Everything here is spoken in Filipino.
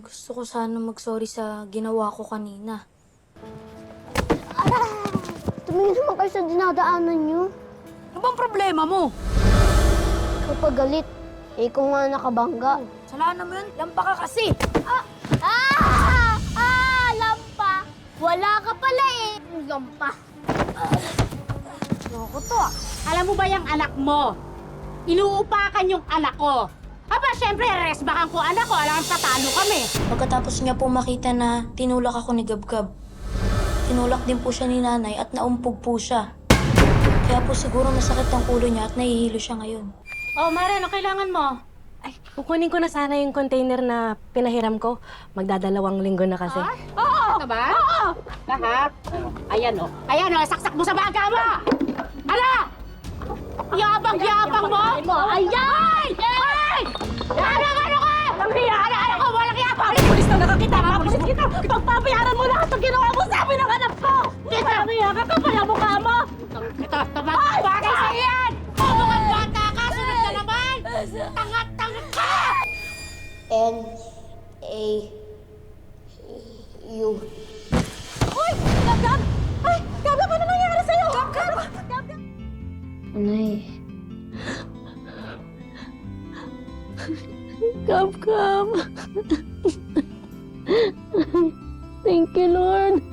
Gusto ko sana mag-sorry sa ginawa ko kanina. Tumingin naman kayo sa dinadaanan niyo. Ano bang problema mo? Kapag galit, ikaw nga nakabangga. Salanan mo yun, lampa ka kasi. Lampa! Wala ka pala eh. Lampa. Loko to ah. Alam mo ba yung anak mo? Inuupakan yung anak ko. Aba, syempre, resbakan ko anak ko. Alam, patalo kami. Pagkatapos niya po makita na tinulak ako ni Gabgab, tinulak din po siya ni nanay at naumpog po siya. Kaya po siguro masakit ang ulo niya at nahihilo siya ngayon. Oh, Mara, ano kailangan mo? Ay, kukunin ko na sana yung container na pinahiram ko. Magdadalawang linggo na kasi. Oo! Ano ba? Oo! Lahat? Ayan o. Ayan o, saksak mo sa baga mo! Hala! Yabang-yabang mo! Ayan! Ay! Ano ka? Walang hiya! Ano ka? Walang hiya! Pulis na nakakita! Pulis kita! Pagpapayaran mo lahat ng ginawa mo sa amin ng anak ko! Walang hiya ka! Kapal ang mukha mo! Ito! Bagay sa iyan! Mukhang bata ka! Sunod ka naman! Tanga-tanga ka! N-A-U. Uy! Gab-gab! Ay! Gab-gab! Ano nangyari sa'yo? Gab-gab! Gab-gab! Nay. Gab-gab. Thank you, Lord.